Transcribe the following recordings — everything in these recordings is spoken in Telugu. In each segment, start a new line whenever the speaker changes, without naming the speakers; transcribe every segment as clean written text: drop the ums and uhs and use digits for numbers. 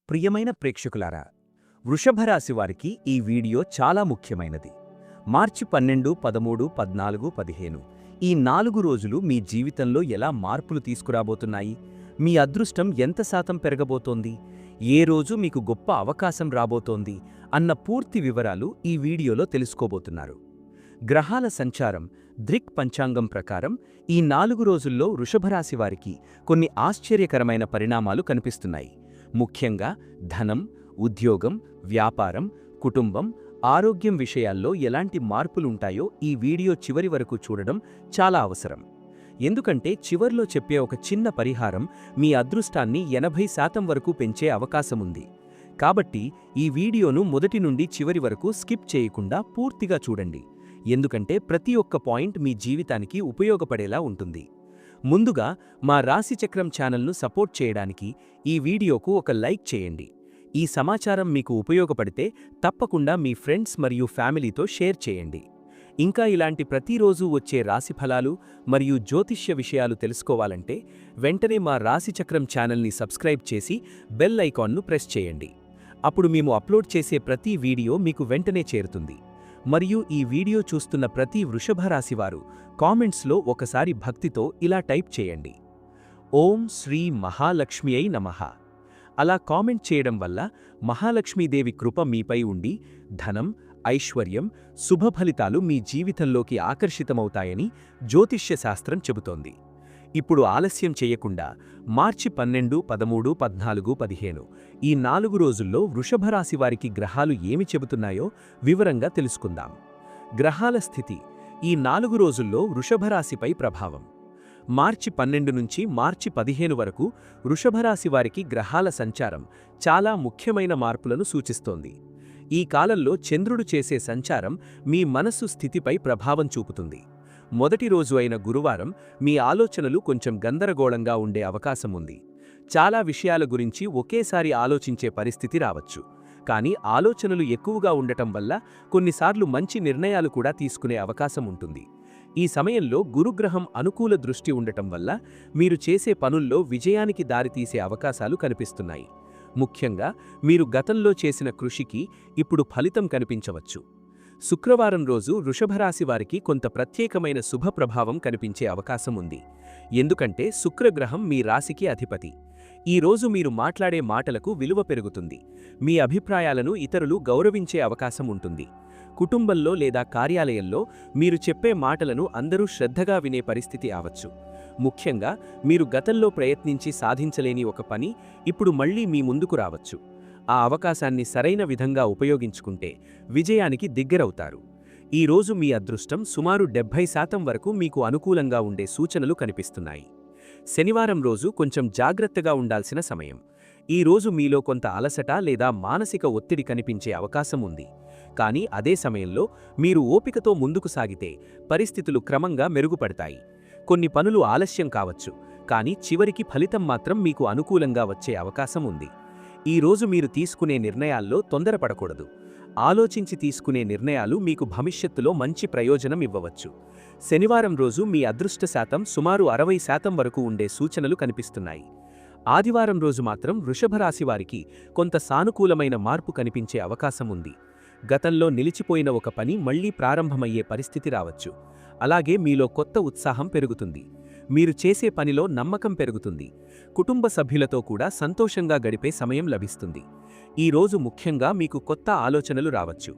ప్రియమైన ప్రేక్షకులారా, వృషభ రాశి వారికి ఈ వీడియో చాలా ముఖ్యమైనది. మార్చి 12, 13, 14, 15 ఈ 4 రోజులు మీ జీవితంలో ఎలా మార్పులు తీసుకురాబోతున్నాయి, మీ అదృష్టం ఎంత శాతం పెరగబోతోంది, ఏ రోజు మీకు గొప్ప అవకాశం రాబోతోంది అన్న పూర్తి వివరాలు ఈ వీడియోలో తెలుసుకోబోతున్నారు. గ్రహాల సంచారం దృక్ పంచాంగం ప్రకారం ఈ 4 రోజుల్లో వృషభరాశి వారికి కొన్ని ఆశ్చర్యకరమైన పరిణామాలు కనిపిస్తున్నాయి. ముఖ్యంగా ధనం, ఉద్యోగం, వ్యాపారం, కుటుంబం, ఆరోగ్యం విషయాల్లో ఎలాంటి మార్పులుంటాయో ఈ వీడియో చివరి వరకు చూడడం చాలా అవసరం. ఎందుకంటే చివర్లో చెప్పే ఒక చిన్న పరిహారం మీ అదృష్టాన్ని 80% వరకు పెంచే అవకాశముంది. కాబట్టి ఈ వీడియోను మొదటి నుండి చివరి వరకు స్కిప్ చేయకుండా పూర్తిగా చూడండి. ఎందుకంటే ప్రతి ఒక్క పాయింట్ మీ జీవితానికి ఉపయోగపడేలా ఉంటుంది. ముందుగా మా రాశిచక్రం ఛానల్ను సపోర్ట్ చేయడానికి ఈ వీడియోకు ఒక లైక్ చేయండి. ఈ సమాచారం మీకు ఉపయోగపడితే తప్పకుండా మీ ఫ్రెండ్స్ మరియు ఫ్యామిలీతో షేర్ చేయండి. ఇంకా ఇలాంటి ప్రతిరోజు వచ్చే రాశి ఫలాలు మరియు జ్యోతిష్య విషయాలు తెలుసుకోవాలంటే వెంటనే మా రాశిచక్రం ఛానల్ని సబ్స్క్రైబ్ చేసి బెల్ ఐకాన్ను ప్రెస్ చేయండి. అప్పుడు మేము అప్లోడ్ చేసే ప్రతి వీడియో మీకు వెంటనే చేరుతుంది. మరియు ఈ వీడియో చూస్తున్న ప్రతి వృషభ రాశివారు కామెంట్స్లో ఒకసారి భక్తితో ఇలా టైప్ చేయండి: ఓం శ్రీ మహాలక్ష్మియై నమః. అలా కామెంట్ చేయడం వల్ల మహాలక్ష్మీదేవి కృప మీపై ఉండి ధనం, ఐశ్వర్యం, శుభఫలితాలు మీ జీవితంలోకి ఆకర్షితమవుతాయని జ్యోతిష్య శాస్త్రం చెబుతోంది. ఇప్పుడు ఆలస్యం చేయకుండా మార్చి 12, 13, 14, 15 ఈ 4 రోజుల్లో వృషభరాశి వారికి గ్రహాలు ఏమి చెబుతున్నాయో వివరంగా తెలుసుకుందాం. గ్రహాల స్థితి ఈ 4 రోజుల్లో వృషభరాశిపై ప్రభావం. మార్చి 12 నుంచి మార్చి 15 వరకు వృషభరాశి వారికి గ్రహాల సంచారం చాలా ముఖ్యమైన మార్పులను సూచిస్తోంది. ఈ కాలంలో చంద్రుడు చేసే సంచారం మీ మనస్సు స్థితిపై ప్రభావం చూపుతుంది. మొదటి రోజు అయిన గురువారం మీ ఆలోచనలు కొంచెం గందరగోళంగా ఉండే అవకాశం ఉంది. చాలా విషయాల గురించి ఒకేసారి ఆలోచించే పరిస్థితి రావచ్చు. కానీ ఆలోచనలు ఎక్కువగా ఉండటం వల్ల కొన్నిసార్లు మంచి నిర్ణయాలు కూడా తీసుకునే అవకాశం ఉంటుంది. ఈ సమయంలో గురుగ్రహం అనుకూల దృష్టి ఉండటం వల్ల మీరు చేసే పనుల్లో విజయానికి దారితీసే అవకాశాలు కనిపిస్తున్నాయి. ముఖ్యంగా మీరు గతంలో చేసిన కృషికి ఇప్పుడు ఫలితం కనిపించవచ్చు. శుక్రవారం రోజు వృషభరాశి వారికి కొంత ప్రత్యేకమైన శుభ ప్రభావం కనిపించే అవకాశం ఉంది. ఎందుకంటే శుక్రగ్రహం మీ రాశికి అధిపతి. ఈ రోజు మీరు మాట్లాడే మాటలకు విలువ పెరుగుతుంది. మీ అభిప్రాయాలను ఇతరులు గౌరవించే అవకాశం ఉంటుంది. కుటుంబంలో లేదా కార్యాలయంలో మీరు చెప్పే మాటలను అందరూ శ్రద్ధగా వినే పరిస్థితి ఆవచ్చు. ముఖ్యంగా మీరు గతంలో ప్రయత్నించి సాధించలేని ఒక పని ఇప్పుడు మళ్లీ మీ ముందుకు రావచ్చు. ఆ అవకాశాన్ని సరైన విధంగా ఉపయోగించుకుంటే విజయానికి దగ్గరవుతారు. ఈ రోజు మీ అదృష్టం సుమారు 70% వరకు మీకు అనుకూలంగా ఉండే సూచనలు కనిపిస్తున్నాయి. శనివారం రోజు కొంచెం జాగ్రత్తగా ఉండాల్సిన సమయం. ఈ రోజు మీలో కొంత అలసట లేదా మానసిక ఒత్తిడి కనిపించే అవకాశం ఉంది. కానీ అదే సమయంలో మీరు ఓపికతో ముందుకు సాగితే పరిస్థితులు క్రమంగా మెరుగుపడతాయి. కొన్ని పనులు ఆలస్యం కావచ్చు, కానీ చివరికి ఫలితం మాత్రం మీకు అనుకూలంగా వచ్చే అవకాశం ఉంది. ఈ రోజు మీరు తీసుకునే నిర్ణయాల్లో తొందరపడకూడదు. ఆలోచించి తీసుకునే నిర్ణయాలు మీకు భవిష్యత్తులో మంచి ప్రయోజనం ఇవ్వవచ్చు. శనివారం రోజు మీ అదృష్ట శాతం సుమారు 60% వరకు ఉండే సూచనలు కనిపిస్తున్నాయి. ఆదివారం రోజు మాత్రం వృషభరాశి వారికి కొంత సానుకూలమైన మార్పు కనిపించే అవకాశం ఉంది. గతంలో నిలిచిపోయిన ఒక పని మళ్లీ ప్రారంభమయ్యే పరిస్థితి రావచ్చు. అలాగే మీలో కొత్త ఉత్సాహం పెరుగుతుంది. మీరు చేసే పనిలో నమ్మకం పెరుగుతుంది. కుటుంబ సభ్యులతో కూడా సంతోషంగా గడిపే సమయం లభిస్తుంది. ఈ రోజు ముఖ్యంగా మీకు కొత్త ఆలోచనలు రావచ్చు.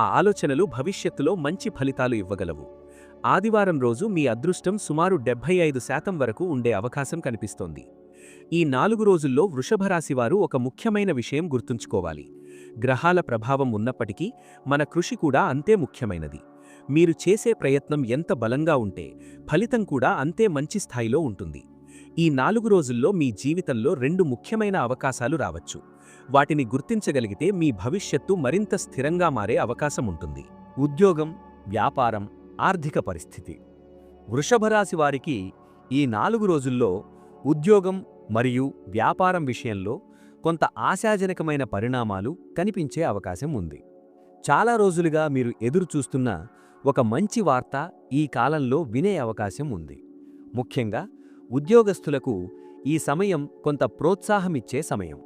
ఆ ఆలోచనలు భవిష్యత్తులో మంచి ఫలితాలు ఇవ్వగలవు. ఆదివారం రోజు మీ అదృష్టం సుమారు 75% వరకు ఉండే అవకాశం కనిపిస్తోంది. ఈ 4 రోజుల్లో వృషభరాశివారు ఒక ముఖ్యమైన విషయం గుర్తుంచుకోవాలి. గ్రహాల ప్రభావం ఉన్నప్పటికీ మన కృషి కూడా అంతే ముఖ్యమైనది. మీరు చేసే ప్రయత్నం ఎంత బలంగా ఉంటే ఫలితం కూడా అంతే మంచి స్థాయిలో ఉంటుంది. ఈ 4 రోజుల్లో మీ జీవితంలో 2 ముఖ్యమైన అవకాశాలు రావచ్చు. వాటిని గుర్తించగలిగితే మీ భవిష్యత్తు మరింత స్థిరంగా మారే అవకాశం ఉంటుంది. ఉద్యోగం, వ్యాపారం, ఆర్థిక పరిస్థితి. వృషభరాశి వారికి ఈ 4 రోజుల్లో ఉద్యోగం మరియు వ్యాపారం విషయంలో కొంత ఆశాజనకమైన పరిణామాలు కనిపించే అవకాశం ఉంది. చాలా రోజులుగా మీరు ఎదురు చూస్తున్న ఒక మంచి వార్త ఈ కాలంలో వినే అవకాశం ఉంది. ముఖ్యంగా ఉద్యోగస్తులకు ఈ సమయం కొంత ప్రోత్సాహమిచ్చే సమయం.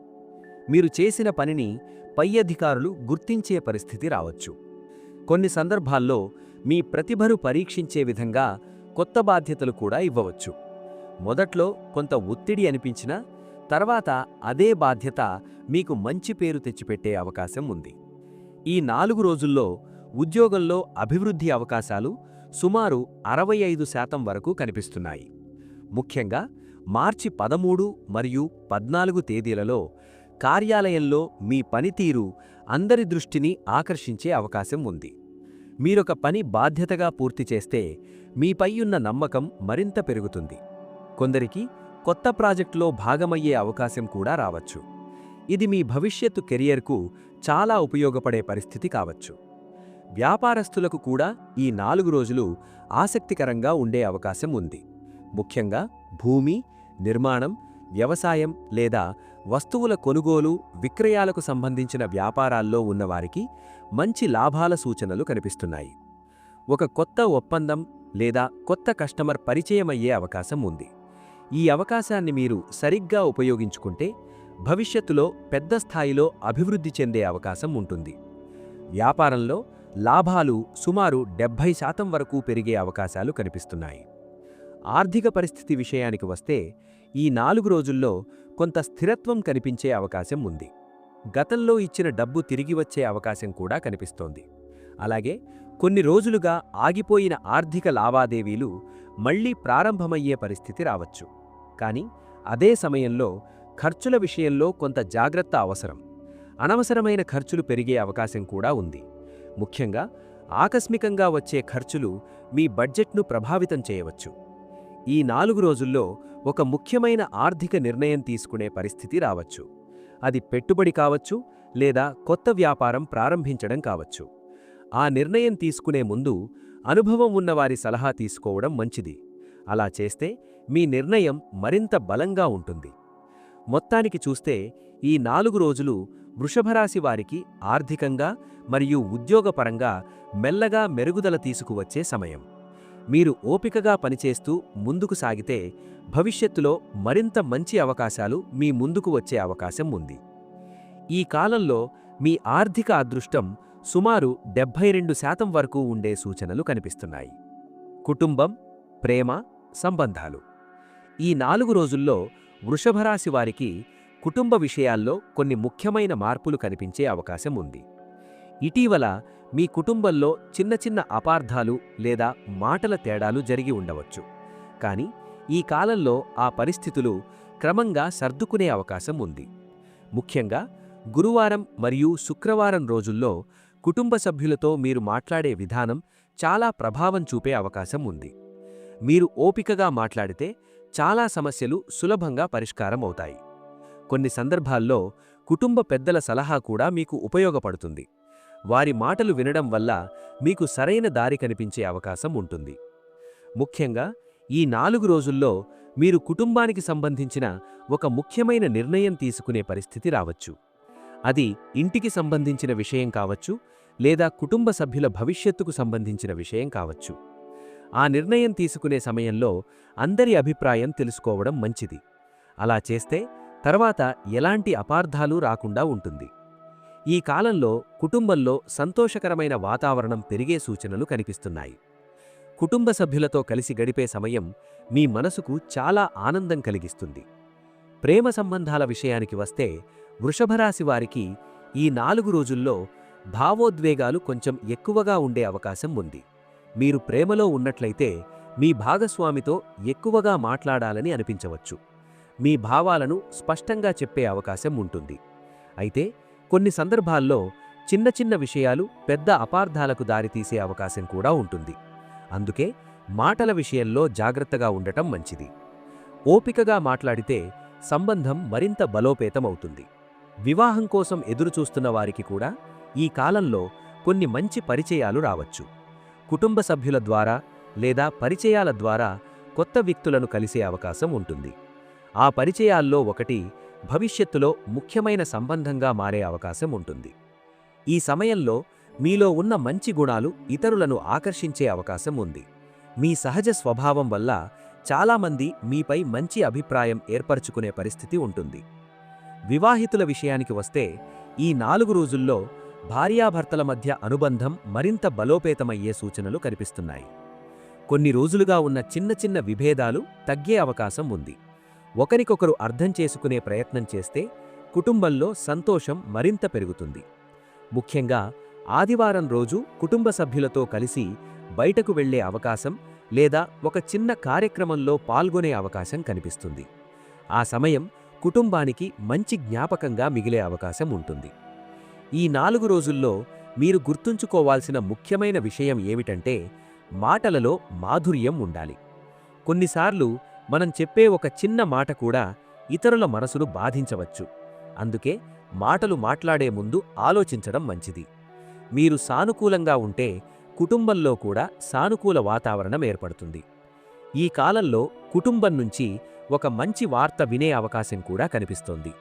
మీరు చేసిన పనిని పై అధికారులు గుర్తించే పరిస్థితి రావచ్చు. కొన్ని సందర్భాల్లో మీ ప్రతిభను పరీక్షించే విధంగా కొత్త బాధ్యతలు కూడా ఇవ్వవచ్చు. మొదట్లో కొంత ఒత్తిడి అనిపించినా తర్వాత అదే బాధ్యత మీకు మంచి పేరు తెచ్చిపెట్టే అవకాశం ఉంది. ఈ 4 రోజుల్లో ఉద్యోగంలో అభివృద్ధి అవకాశాలు సుమారు 65% వరకు కనిపిస్తున్నాయి. ముఖ్యంగా మార్చి 13 మరియు 14 తేదీలలో కార్యాలయంలో మీ పనితీరు అందరి దృష్టిని ఆకర్షించే అవకాశం ఉంది. మీరొక పని బాధ్యతగా పూర్తి చేస్తే మీపై ఉన్న నమ్మకం మరింత పెరుగుతుంది. కొందరికి కొత్త ప్రాజెక్టులో భాగమయ్యే అవకాశం కూడా రావచ్చు. ఇది మీ భవిష్యత్తు కెరియర్కు చాలా ఉపయోగపడే పరిస్థితి కావచ్చు. వ్యాపారస్తులకు కూడా ఈ 4 రోజులు ఆసక్తికరంగా ఉండే అవకాశం ఉంది. ముఖ్యంగా భూమి, నిర్మాణం, వ్యవసాయం లేదా వస్తువుల కొనుగోలు, విక్రయాలకు సంబంధించిన వ్యాపారాల్లో ఉన్నవారికి మంచి లాభాల సూచనలు కనిపిస్తున్నాయి. ఒక కొత్త ఒప్పందం లేదా కొత్త కస్టమర్ పరిచయమయ్యే అవకాశం ఉంది. ఈ అవకాశాన్ని మీరు సరిగ్గా ఉపయోగించుకుంటే భవిష్యత్తులో పెద్ద స్థాయిలో అభివృద్ధి చెందే అవకాశం ఉంటుంది. వ్యాపారంలో లాభాలు సుమారు 70% వరకు పెరిగే అవకాశాలు కనిపిస్తున్నాయి. ఆర్థిక పరిస్థితి విషయానికి వస్తే ఈ 4 రోజుల్లో కొంత స్థిరత్వం కనిపించే అవకాశం ఉంది. గతంలో ఇచ్చిన డబ్బు తిరిగి వచ్చే అవకాశం కూడా కనిపిస్తోంది. అలాగే కొన్ని రోజులుగా ఆగిపోయిన ఆర్థిక లావాదేవీలు మళ్లీ ప్రారంభమయ్యే పరిస్థితి రావచ్చు. కానీ అదే సమయంలో ఖర్చుల విషయంలో కొంత జాగ్రత్త అవసరం. అనవసరమైన ఖర్చులు పెరిగే అవకాశం కూడా ఉంది. ముఖ్యంగా ఆకస్మికంగా వచ్చే ఖర్చులు మీ బడ్జెట్ను ప్రభావితం చేయవచ్చు. ఈ 4 రోజుల్లో ఒక ముఖ్యమైన ఆర్థిక నిర్ణయం తీసుకునే పరిస్థితి రావచ్చు. అది పెట్టుబడి కావచ్చు లేదా కొత్త వ్యాపారం ప్రారంభించడం కావచ్చు. ఆ నిర్ణయం తీసుకునే ముందు అనుభవం ఉన్నవారి సలహా తీసుకోవడం మంచిది. అలా చేస్తే మీ నిర్ణయం మరింత బలంగా ఉంటుంది. మొత్తానికి చూస్తే ఈ 4 రోజులు వృషభరాశి వారికి ఆర్థికంగా మరియు ఉద్యోగపరంగా మెల్లగా మెరుగుదల తీసుకువచ్చే సమయం. మీరు ఓపికగా పనిచేస్తూ ముందుకు సాగితే భవిష్యత్తులో మరింత మంచి అవకాశాలు మీ ముందుకు వచ్చే అవకాశం ఉంది. ఈ కాలంలో మీ ఆర్థిక అదృష్టం సుమారు 72% వరకు ఉండే సూచనలు కనిపిస్తున్నాయి. కుటుంబం, ప్రేమ, సంబంధాలు. ఈ 4 రోజుల్లో వృషభరాశి వారికి కుటుంబ విషయాల్లో కొన్ని ముఖ్యమైన మార్పులు కనిపించే అవకాశం ఉంది. ఇటీవల మీ కుటుంబంలో చిన్న చిన్న అపార్థాలు లేదా మాటల తేడాలు జరిగి ఉండవచ్చు. కానీ ఈ కాలంలో ఆ పరిస్థితులు క్రమంగా సర్దుకునే అవకాశం ఉంది. ముఖ్యంగా గురువారం మరియు శుక్రవారం రోజుల్లో కుటుంబ సభ్యులతో మీరు మాట్లాడే విధానం చాలా ప్రభావం చూపే అవకాశం ఉంది. మీరు ఓపికగా మాట్లాడితే చాలా సమస్యలు సులభంగా పరిష్కారం అవుతాయి. కొన్ని సందర్భాల్లో కుటుంబ పెద్దల సలహా కూడా మీకు ఉపయోగపడుతుంది. వారి మాటలు వినడం వల్ల మీకు సరైన దారి కనిపించే అవకాశం ఉంటుంది. ముఖ్యంగా ఈ 4 రోజుల్లో మీరు కుటుంబానికి సంబంధించిన ఒక ముఖ్యమైన నిర్ణయం తీసుకునే పరిస్థితి రావచ్చు. అది ఇంటికి సంబంధించిన విషయం కావచ్చు లేదా కుటుంబ సభ్యుల భవిష్యత్తుకు సంబంధించిన విషయం కావచ్చు. ఆ నిర్ణయం తీసుకునే సమయంలో అందరి అభిప్రాయం తెలుసుకోవడం మంచిది. అలా చేస్తే తర్వాత ఎలాంటి అపార్థాలు రాకుండా ఉంటుంది. ఈ కాలంలో కుటుంబంలో సంతోషకరమైన వాతావరణం పెరిగే సూచనలు కనిపిస్తున్నాయి. కుటుంబ సభ్యులతో కలిసి గడిపే సమయం మీ మనసుకు చాలా ఆనందం కలిగిస్తుంది. ప్రేమ సంబంధాల విషయానికి వస్తే వృషభరాశి వారికి ఈ 4 రోజుల్లో భావోద్వేగాలు కొంచెం ఎక్కువగా ఉండే అవకాశం ఉంది. మీరు ప్రేమలో ఉన్నట్లయితే మీ భాగస్వామితో ఎక్కువగా మాట్లాడాలని అనిపించవచ్చు. మీ భావాలను స్పష్టంగా చెప్పే అవకాశం ఉంటుంది. అయితే కొన్ని సందర్భాల్లో చిన్న చిన్న విషయాలు పెద్ద అపార్థాలకు దారితీసే అవకాశం కూడా ఉంటుంది. అందుకే మాటల విషయంలో జాగ్రత్తగా ఉండటం మంచిది. ఓపికగా మాట్లాడితే సంబంధం మరింత బలోపేతమవుతుంది. వివాహం కోసం ఎదురుచూస్తున్న వారికి కూడా ఈ కాలంలో కొన్ని మంచి పరిచయాలు రావచ్చు. కుటుంబ సభ్యుల ద్వారా లేదా పరిచయాల ద్వారా కొత్త వ్యక్తులను కలిసే అవకాశం ఉంటుంది. ఆ పరిచయాల్లో ఒకటి భవిష్యత్తులో ముఖ్యమైన సంబంధంగా మారే అవకాశం ఉంటుంది. ఈ సమయంలో మీలో ఉన్న మంచి గుణాలు ఇతరులను ఆకర్షించే అవకాశం ఉంది. మీ సహజ స్వభావం వల్ల చాలామంది మీపై మంచి అభిప్రాయం ఏర్పరచుకునే పరిస్థితి ఉంటుంది. వివాహితుల విషయానికి వస్తే ఈ 4 రోజుల్లో భార్యాభర్తల మధ్య అనుబంధం మరింత బలోపేతమయ్యే సూచనలు కనిపిస్తున్నాయి. కొన్ని రోజులుగా ఉన్న చిన్న చిన్న విభేదాలు తగ్గే అవకాశం ఉంది. ఒకరికొకరు అర్థం చేసుకునే ప్రయత్నం చేస్తే కుటుంబంలో సంతోషం మరింత పెరుగుతుంది. ముఖ్యంగా ఆదివారం రోజు కుటుంబ సభ్యులతో కలిసి బయటకు వెళ్లే అవకాశం లేదా ఒక చిన్న కార్యక్రమంలో పాల్గొనే అవకాశం కనిపిస్తుంది. ఆ సమయం కుటుంబానికి మంచి జ్ఞాపకంగా మిగిలే అవకాశం ఉంటుంది. ఈ 4 రోజుల్లో మీరు గుర్తుంచుకోవాల్సిన ముఖ్యమైన విషయం ఏమిటంటే, మాటలలో మాధుర్యం ఉండాలి. కొన్నిసార్లు మనం చెప్పే ఒక చిన్న మాట కూడా ఇతరుల మనసును బాధించవచ్చు. అందుకే మాటలు మాట్లాడే ముందు ఆలోచించడం మంచిది. మీరు సానుకూలంగా ఉంటే కుటుంబంలో కూడా సానుకూల వాతావరణం ఏర్పడుతుంది. ఈ కాలంలో కుటుంబం నుంచి ఒక మంచి వార్త వినే అవకాశం కూడా కనిపిస్తోంది.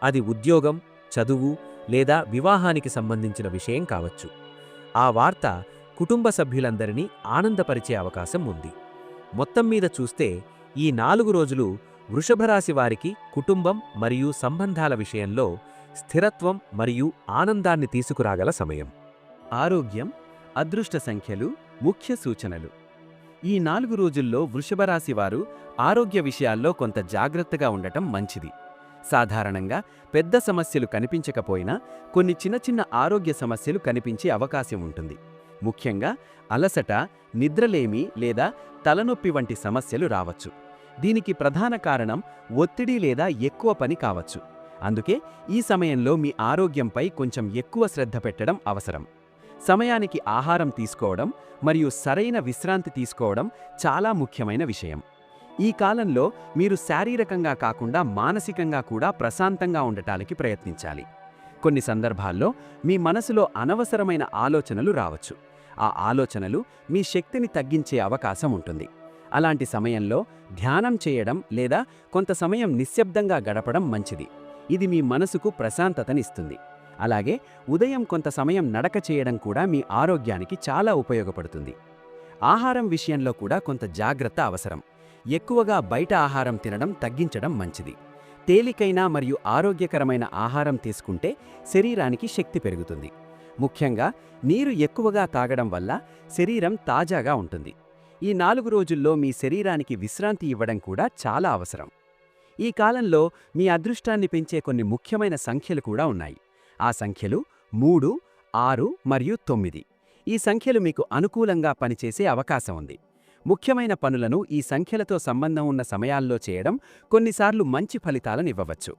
అది ఉద్యోగం, చదువు లేదా వివాహానికి సంబంధించిన విషయం కావచ్చు. ఆ వార్త కుటుంబ సభ్యులందరినీ ఆనందపరిచే అవకాశం ఉంది. మొత్తం మీద చూస్తే ఈ 4 రోజులు వృషభరాశి వారికి కుటుంబం మరియు సంబంధాల విషయంలో స్థిరత్వం మరియు ఆనందాన్ని తీసుకురాగల సమయం.
ఆరోగ్యం, అదృష్ట సంఖ్యలు, ముఖ్య సూచనలు. ఈ 4 రోజుల్లో వృషభరాశి వారు ఆరోగ్య విషయాల్లో కొంత జాగ్రత్తగా ఉండటం మంచిది. సాధారణంగా పెద్ద సమస్యలు కనిపించకపోయినా కొన్ని చిన్న చిన్న ఆరోగ్య సమస్యలు కనిపించే అవకాశం ఉంటుంది. ముఖ్యంగా అలసట, నిద్రలేమి లేదా తలనొప్పి వంటి సమస్యలు రావచ్చు. దీనికి ప్రధాన కారణం ఒత్తిడి లేదా ఎక్కువ పని కావచ్చు. అందుకే ఈ సమయంలో మీ ఆరోగ్యంపై కొంచెం ఎక్కువ శ్రద్ధ పెట్టడం అవసరం. సమయానికి ఆహారం తీసుకోవడం మరియు సరైన విశ్రాంతి తీసుకోవడం చాలా ముఖ్యమైన విషయం. ఈ కాలంలో మీరు శారీరకంగా కాకుండా మానసికంగా కూడా ప్రశాంతంగా ఉండటానికి ప్రయత్నించాలి. కొన్ని సందర్భాల్లో మీ మనసులో అనవసరమైన ఆలోచనలు రావచ్చు. ఆ ఆలోచనలు మీ శక్తిని తగ్గించే అవకాశం ఉంటుంది. అలాంటి సమయంలో ధ్యానం చేయడం లేదా కొంత సమయం నిశ్శబ్దంగా గడపడం మంచిది. ఇది మీ మనసుకు ప్రశాంతతనిస్తుంది. అలాగే ఉదయం కొంత సమయం నడక చేయడం కూడా మీ ఆరోగ్యానికి చాలా ఉపయోగపడుతుంది. ఆహారం విషయంలో కూడా కొంత జాగ్రత్త అవసరం. ఎక్కువగా బయట ఆహారం తినడం తగ్గించడం మంచిది. తేలికైన మరియు ఆరోగ్యకరమైన ఆహారం తీసుకుంటే శరీరానికి శక్తి పెరుగుతుంది. ముఖ్యంగా నీరు ఎక్కువగా తాగడం వల్ల శరీరం తాజాగా ఉంటుంది. ఈ 4 రోజుల్లో మీ శరీరానికి విశ్రాంతి ఇవ్వడం కూడా చాలా అవసరం. ఈ కాలంలో మీ అదృష్టాన్ని పెంచే కొన్ని ముఖ్యమైన సంఖ్యలు కూడా ఉన్నాయి. ఆ సంఖ్యలు 3, 6 మరియు 9. ఈ సంఖ్యలు మీకు అనుకూలంగా పనిచేసే అవకాశం ఉంది. ముఖ్యమైన పనులను ఈ సంఖ్యలతో సంబంధం ఉన్న సమయాల్లో చేయడం కొన్నిసార్లు మంచి ఫలితాలనివ్వవచ్చు.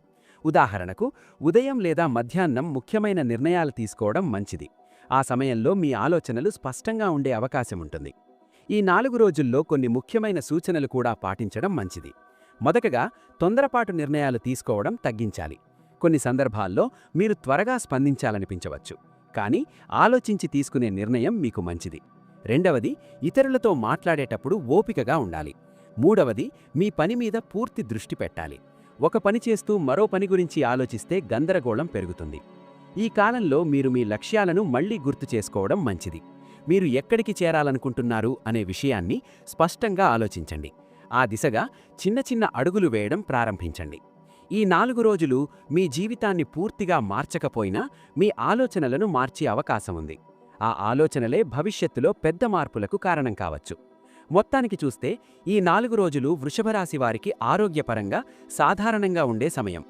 ఉదాహరణకు, ఉదయం లేదా మధ్యాహ్నం ముఖ్యమైన నిర్ణయాలు తీసుకోవడం మంచిది. ఆ సమయంలో మీ ఆలోచనలు స్పష్టంగా ఉండే అవకాశం ఉంటుంది. ఈ 4 రోజుల్లో కొన్ని ముఖ్యమైన సూచనలు కూడా పాటించడం మంచిది. మొదటగా, తొందరపాటు నిర్ణయాలు తీసుకోవడం తగ్గించాలి. కొన్ని సందర్భాల్లో మీరు త్వరగా స్పందించాలనిపించవచ్చు, కానీ ఆలోచించి తీసుకునే నిర్ణయం మీకు మంచిది. రెండవది, ఇతరులతో మాట్లాడేటప్పుడు ఓపికగా ఉండాలి. మూడవది, మీ పని మీద పూర్తి దృష్టి పెట్టాలి. ఒక పని చేస్తూ మరో పని గురించి ఆలోచిస్తే గందరగోళం పెరుగుతుంది. ఈ కాలంలో మీరు మీ లక్ష్యాలను మళ్లీ గుర్తు చేసుకోవడం మంచిది. మీరు ఎక్కడికి చేరాలనుకుంటున్నారు అనే విషయాన్ని స్పష్టంగా ఆలోచించండి. ఆ దిశగా చిన్న చిన్న అడుగులు వేయడం ప్రారంభించండి. ఈ 4 రోజులు మీ జీవితాన్ని పూర్తిగా మార్చకపోయినా మీ ఆలోచనలను మార్చే అవకాశం ఉంది. ఆ ఆలోచనలే భవిష్యత్తులో పెద్ద మార్పులకు కారణం కావచ్చు. మొత్తానికి చూస్తే ఈ 4 రోజులు వృషభరాశి వారికి ఆరోగ్యపరంగా సాధారణంగా ఉండే సమయం.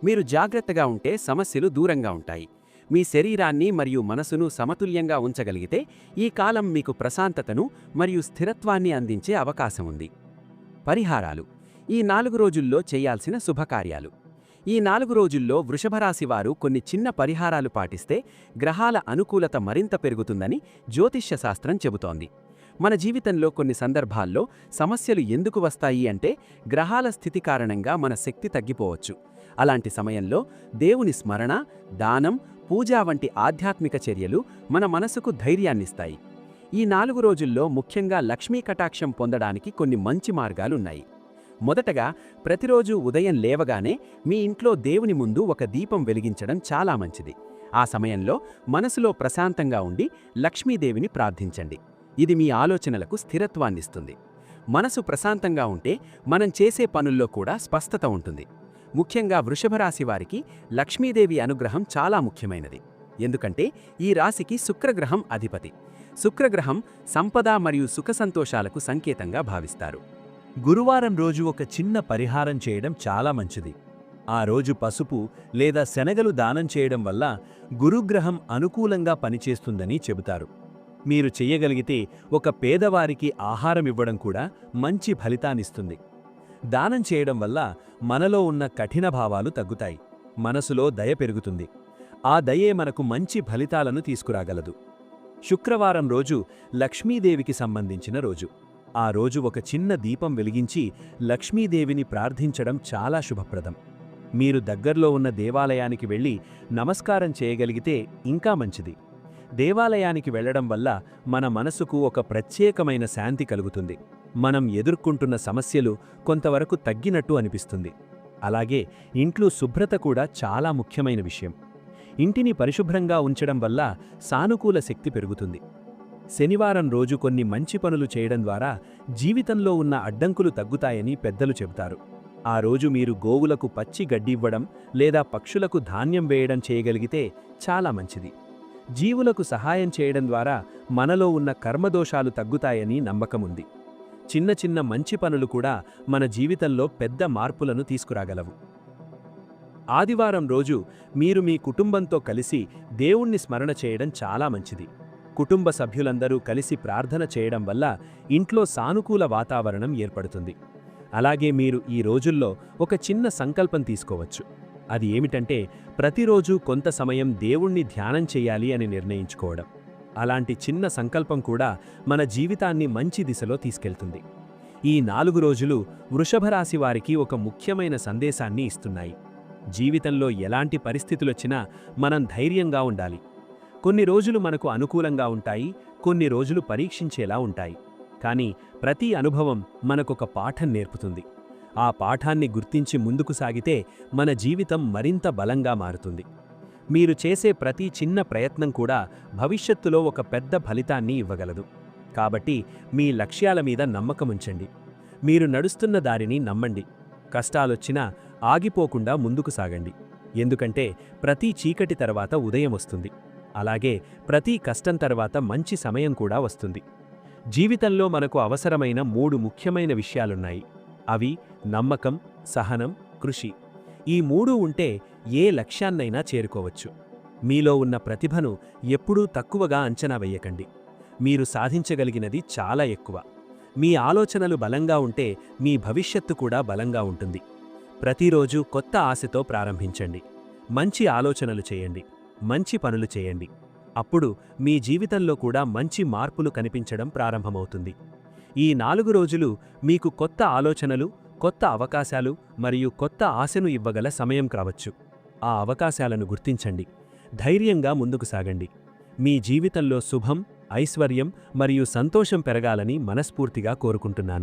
మీరు జాగ్రత్తగా ఉంటే సమస్యలు దూరంగా ఉంటాయి. మీ శరీరాన్ని మరియు మనసును సమతుల్యంగా ఉంచగలిగితే ఈ కాలం మీకు ప్రశాంతతను మరియు స్థిరత్వాన్ని అందించే అవకాశం ఉంది. పరిహారాలు. ఈ 4 రోజుల్లో చేయాల్సిన శుభకార్యాలు. ఈ 4 రోజుల్లో వృషభరాశి వారు కొన్ని చిన్న పరిహారాలు పాటిస్తే గ్రహాల అనుకూలత మరింత పెరుగుతుందని జ్యోతిష్య శాస్త్రం చెబుతోంది. మన జీవితంలో కొన్ని సందర్భాల్లో సమస్యలు ఎందుకు వస్తాయి అంటే గ్రహాల స్థితి కారణంగా మన శక్తి తగ్గిపోవచ్చు. అలాంటి సమయంలో దేవుని స్మరణ, దానం, పూజ వంటి ఆధ్యాత్మిక చర్యలు మన మనసుకు ధైర్యాన్నిస్తాయి. ఈ 4 రోజుల్లో ముఖ్యంగా లక్ష్మీ కటాక్షం పొందడానికి కొన్ని మంచి మార్గాలున్నాయి. మొదటగా, ప్రతిరోజు ఉదయం లేవగానే మీ ఇంట్లో దేవుని ముందు ఒక దీపం వెలిగించడం చాలా మంచిది. ఆ సమయంలో మనసులో ప్రశాంతంగా ఉండి లక్ష్మీదేవిని ప్రార్థించండి. ఇది మీ ఆలోచనలకు స్థిరత్వాన్నిస్తుంది. మనసు ప్రశాంతంగా ఉంటే మనం చేసే పనుల్లో కూడా స్పష్టత ఉంటుంది. ముఖ్యంగా వృషభ రాశి వారికి లక్ష్మీదేవి అనుగ్రహం చాలా ముఖ్యమైనది. ఎందుకంటే ఈ రాశికి శుక్రగ్రహం అధిపతి. శుక్రగ్రహం సంపద మరియు సుఖ సంతోషాలకు సంకేతంగా భావిస్తారు.
గురువారం రోజు ఒక చిన్న పరిహారం చేయడం చాలా మంచిది. ఆ రోజు పసుపు లేదా శనగలు దానం చేయడం వల్ల గురుగ్రహం అనుకూలంగా పనిచేస్తుందని చెబుతారు. మీరు చెయ్యగలిగితే ఒక పేదవారికి ఆహారం ఇవ్వడం కూడా మంచి ఫలితాన్నిస్తుంది. దానం చేయడం వల్ల మనలో ఉన్న కఠిన భావాలు తగ్గుతాయి, మనసులో దయ పెరుగుతుంది. ఆ దయే మనకు మంచి ఫలితాలను తీసుకురాగలదు. శుక్రవారం రోజు లక్ష్మీదేవికి సంబంధించిన రోజు. ఆ రోజు ఒక చిన్న దీపం వెలిగించి లక్ష్మీదేవిని ప్రార్థించడం చాలా శుభప్రదం. మీరు దగ్గర్లో ఉన్న దేవాలయానికి వెళ్ళి నమస్కారం చేయగలిగితే ఇంకా మంచిది. దేవాలయానికి వెళ్లడం వల్ల మన మనసుకు ఒక ప్రత్యేకమైన శాంతి కలుగుతుంది. మనం ఎదుర్కొంటున్న సమస్యలు కొంతవరకు తగ్గినట్టు అనిపిస్తుంది. అలాగే ఇంట్లో శుభ్రత కూడా చాలా ముఖ్యమైన విషయం. ఇంటిని పరిశుభ్రంగా ఉంచడం వల్ల సానుకూల శక్తి పెరుగుతుంది. శనివారం రోజు కొన్ని మంచి పనులు చేయడం ద్వారా జీవితంలో ఉన్న అడ్డంకులు తగ్గుతాయని పెద్దలు చెబుతారు. ఆ రోజు మీరు గోవులకు పచ్చి గడ్డి ఇవ్వడం లేదా పక్షులకు ధాన్యం వేయడం చేయగలిగితే చాలా మంచిది. జీవులకు సహాయం చేయడం ద్వారా మనలో ఉన్న కర్మదోషాలు తగ్గుతాయని నమ్మకముంది. చిన్న చిన్న మంచి పనులు కూడా మన జీవితంలో పెద్ద మార్పులను తీసుకురాగలవు. ఆదివారం రోజు మీరు మీ కుటుంబంతో కలిసి దేవుణ్ణి స్మరణ చేయడం చాలా మంచిది. కుటుంబ సభ్యులందరూ కలిసి ప్రార్థన చేయడం వల్ల ఇంట్లో సానుకూల వాతావరణం ఏర్పడుతుంది. అలాగే మీరు ఈ రోజుల్లో ఒక చిన్న సంకల్పం తీసుకోవచ్చు. అది ఏమిటంటే ప్రతిరోజు కొంత సమయం దేవుణ్ణి ధ్యానం చెయ్యాలి అని నిర్ణయించుకోవడం. అలాంటి చిన్న సంకల్పం కూడా మన జీవితాన్ని మంచి దిశలో తీసుకెళ్తుంది. ఈ 4 రోజులు వృషభ రాశి వారికి ఒక ముఖ్యమైన సందేశాన్ని ఇస్తున్నాయి. జీవితంలో ఎలాంటి పరిస్థితులొచ్చినా మనం ధైర్యంగా ఉండాలి. కొన్ని రోజులు మనకు అనుకూలంగా ఉంటాయి, కొన్ని రోజులు పరీక్షించేలా ఉంటాయి. కానీ ప్రతి అనుభవం మనకొక పాఠం నేర్పుతుంది. ఆ పాఠాన్ని గుర్తించి ముందుకు సాగితే మన జీవితం మరింత బలంగా మారుతుంది. మీరు చేసే ప్రతి చిన్న ప్రయత్నం కూడా భవిష్యత్తులో ఒక పెద్ద ఫలితాన్ని ఇవ్వగలదు. కాబట్టి మీ లక్ష్యాల మీద నమ్మకముంచండి. మీరు నడుస్తున్న దారిని నమ్మండి. కష్టాలొచ్చినా ఆగిపోకుండా ముందుకు సాగండి. ఎందుకంటే ప్రతి చీకటి తర్వాత ఉదయం వస్తుంది. అలాగే ప్రతి కష్టం తర్వాత మంచి సమయం కూడా వస్తుంది. జీవితంలో మనకు అవసరమైన 3 ముఖ్యమైన విషయాలున్నాయి. అవి నమ్మకం, సహనం, కృషి. ఈ 3 ఉంటే ఏ లక్ష్యాన్నైనా చేరుకోవచ్చు. మీలో ఉన్న ప్రతిభను ఎప్పుడూ తక్కువగా అంచనా వెయ్యకండి. మీరు సాధించగలిగినది చాలా ఎక్కువ. మీ ఆలోచనలు బలంగా ఉంటే మీ భవిష్యత్తు కూడా బలంగా ఉంటుంది. ప్రతిరోజు కొత్త ఆశతో ప్రారంభించండి. మంచి ఆలోచనలు చేయండి, మంచి పనులు చేయండి. అప్పుడు మీ జీవితంలో కూడా మంచి మార్పులు కనిపించడం ప్రారంభమవుతుంది. ఈ 4 రోజులు మీకు కొత్త ఆలోచనలు, కొత్త అవకాశాలు మరియు కొత్త ఆశను ఇవ్వగల సమయం కావచ్చు. ఆ అవకాశాలను గుర్తించండి. ధైర్యంగా ముందుకు సాగండి. మీ జీవితంలో శుభం, ఐశ్వర్యం మరియు సంతోషం పెరగాలని మనస్ఫూర్తిగా కోరుకుంటున్నాను.